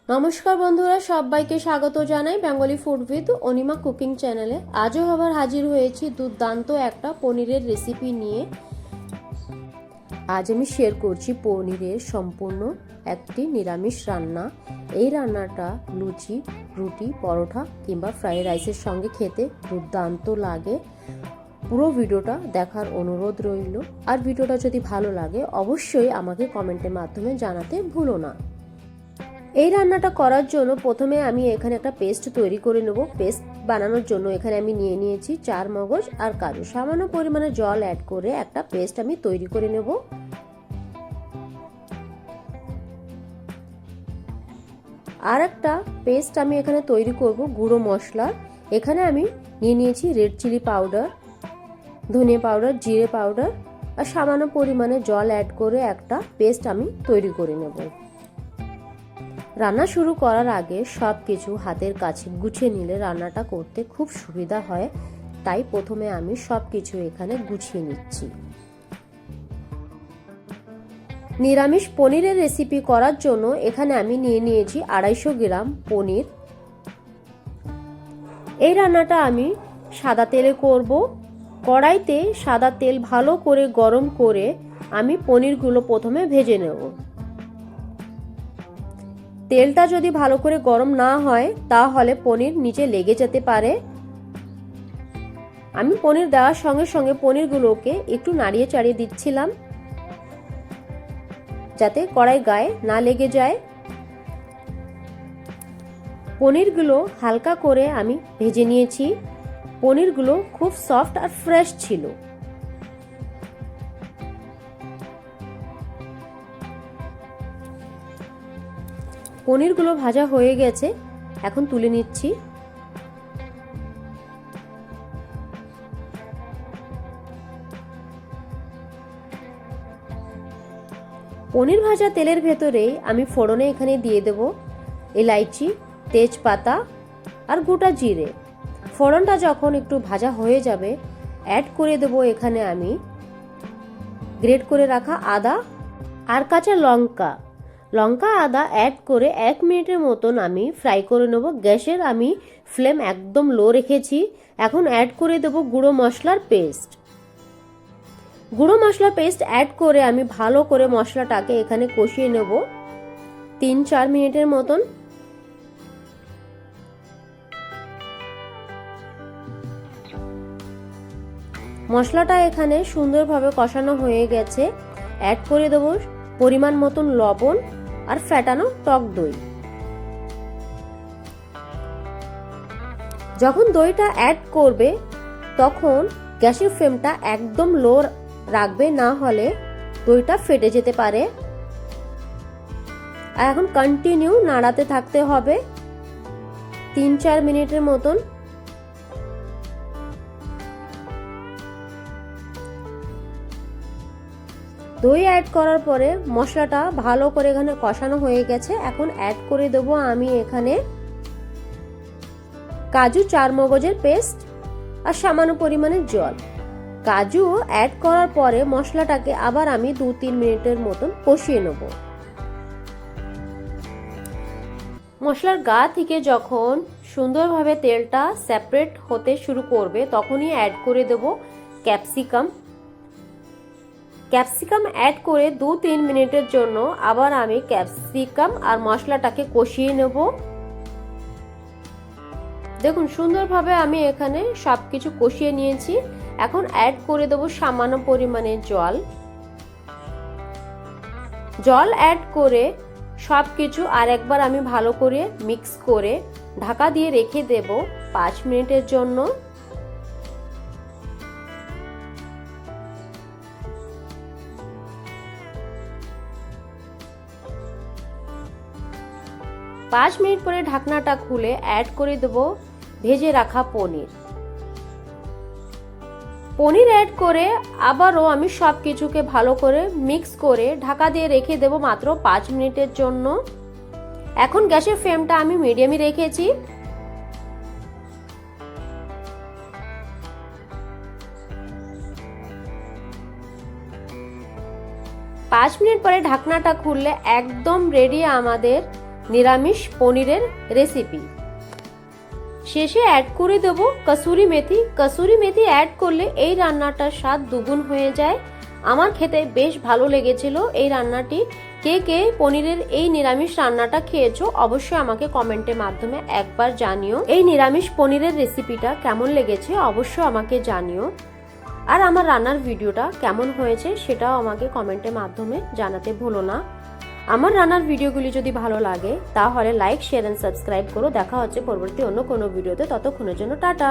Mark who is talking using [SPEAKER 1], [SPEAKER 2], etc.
[SPEAKER 1] নমস্কার বন্ধুরা, সবাইকে স্বাগত জানাই Bengali food with Anima cooking চ্যানেলে। আজও আবার হাজির হয়েছি দুর্দান্ত একটা পনিরের রেসিপি নিয়ে। আজ আমি শেয়ার করছি পনিরের সম্পূর্ণ একটি নিরামিষ রান্না। এই রান্নাটা লুচি, রুটি, পরোটা কিংবা ফ্রাইড রাইসের সঙ্গে খেতে দুর্দান্ত লাগে। পুরো ভিডিওটা দেখার অনুরোধ রইল। আর ভিডিওটা যদি ভালো লাগে অবশ্যই আমাকে কমেন্টের মাধ্যমে জানাতে ভুলো না। এই রান্নাটা করার জন্য প্রথমে আমি এখানে একটা পেস্ট তৈরি করে নেব। পেস্ট বানানোর জন্য এখানে আমি নিয়ে নিয়েছি চারমগজ আর কাজু। সামান্য পরিমাণে জল অ্যাড করে একটা পেস্ট আমি তৈরি করে নেব। আর একটা পেস্ট আমি এখানে তৈরি করব গুঁড়ো মশলা। এখানে আমি নিয়ে নিয়েছি রেড চিলি পাউডার, ধনিয়া পাউডার, জিরে পাউডার আর সামান্য পরিমাণে জল অ্যাড করে একটা পেস্ট আমি তৈরি করে নেব। রান্না শুরু করার আগে সব কিছু হাতের কাছে গুছিয়ে নিলে রান্নাটা করতে খুব সুবিধা হয়, তাই প্রথমে আমি সব কিছু এখানে গুছিয়ে নিচ্ছি। নিরামিষ পনিরের রেসিপি করার জন্য এখানে আমি নিয়ে নিয়েছি 250 গ্রাম পনির। এই রান্নাটা আমি সাদা তেলে করব। কড়াইতে সাদা তেল ভালো করে গরম করে আমি পনিরগুলো প্রথমে ভেজে নেব। তেলটা যদি ভালো করে গরম না হয় তাহলে পনির নিচে লেগে যেতে পারে। আমি পনির দেওয়ার সঙ্গে সঙ্গে পনিরগুলোকে একটু নাড়িয়ে চাড়িয়ে দিচ্ছিলাম যাতে কড়াই গায়ে না লেগে যায়। পনিরগুলো হালকা করে আমি ভেজে নিয়েছি। পনিরগুলো খুব সফট আর ফ্রেশ ছিল। পনিরগুলো ভাজা হয়ে গেছে, এখন তুলে নিচ্ছি। পনির ভাজা তেলের ভেতরে আমি ফোড়নে এখানে দিয়ে দেব এলাইচি, তেজপাতা আর গোটা জিরে। ফোড়নটা যখন একটু ভাজা হয়ে যাবে অ্যাড করে দেব এখানে আমি গ্রেট করে রাখা আদা আর কাঁচা লঙ্কা আদা অ্যাড করে 1 মিনিটের মতন আমি ফ্রাই করে নেব। গ্যাসের আমি ফ্লেম একদম লো রেখেছি। এখন অ্যাড করে দেব গুঁড়ো মশলার পেস্ট। গুঁড়ো মশলা পেস্ট অ্যাড করে আমি ভালো করে মশলাটাকে এখানে কষিয়ে নেব 3-4 মিনিটের মতন। মশলাটা এখানে সুন্দরভাবে কষানো হয়ে গেছে। অ্যাড করে দেব পরিমাণ মতন লবণ আর ফ্যাটানো টক দই। যখন দইটা অ্যাড করবে তখন গ্যাসের ফ্লেমটা একদম লো রাখবে, না হলে দইটা ফেটে যেতে পারে। আর এখন কন্টিনিউ নাড়াতে থাকতে হবে 3-4 মিনিটের মতন। দই অ্যাড করার পরে মশলাটা ভালো করে এখানে কষানো হয়ে গেছে। এখন অ্যাড করে দেবো আমি এখানে কাজু, চারমগজের পেস্ট আর সামান্য পরিমাণে জল। কাজু অ্যাড করার পরে মশলাটাকে আবার আমি 2-3 মিনিটের মতন কষিয়ে নেব। মশলার গা থেকে যখন সুন্দরভাবে তেলটা সেপারেট হতে শুরু করবে তখনই অ্যাড করে দেব ক্যাপসিকাম অ্যাড করে 2-3 মিনিটের জন্য আবার আমি ক্যাপসিকাম আর মশলাটাকে কষিয়ে নেব। দেখুন সুন্দরভাবে আমি এখানে সবকিছু কষিয়ে নিয়েছি। এখন অ্যাড করে দেব সামান্য পরিমাণে জল অ্যাড করে সবকিছু আর একবার আমি ভালো করে মিক্স করে ঢাকা দিয়ে রেখে দেব 5 মিনিটের জন্য। পাঁচ মিনিট পরে ঢাকনাটা খুলে অ্যাড করে দেব ভেজে রাখা পনির অ্যাড করে আবারও আমি সব কিছুকে ভালো করে মিক্স করে ঢাকা দিয়ে রেখে দেব মাত্র 5 মিনিটের জন্য। এখন গ্যাসের ফ্লেমটা আমি মিডিয়ামে রেখেছি। 5 মিনিট পরে ঢাকনাটা খুললে একদম রেডি আমাদের নিরামিষ পনিরের রেসিপি। শেষে অ্যাড করে দেব কসুরি মেথি। কসুরি মেথি অ্যাড করলে এই রান্নাটার স্বাদ দুগুণ হয়ে যায়। আমার খেতে বেশ ভালো লেগেছিল এই রান্নাটি। কে কে পনিরের এই নিরামিষ রান্নাটা খেয়েছো অবশ্যই আমাকে কমেন্টের মাধ্যমে একবার জানিও। এই নিরামিষ পনিরের রেসিপিটা কেমন লেগেছে অবশ্যই আমাকে জানিও। আর আমার রান্নার ভিডিওটা কেমন হয়েছে সেটাও আমাকে কমেন্টের মাধ্যমে জানাতে ভুলো না। আমার রান্নার ভিডিওগুলি যদি ভালো লাগে তাহলে লাইক, শেয়ার এন্ড সাবস্ক্রাইব করো। দেখা হচ্ছে পরবর্তী অন্য কোনো ভিডিওতে। ততক্ষণের জন্য টাটা।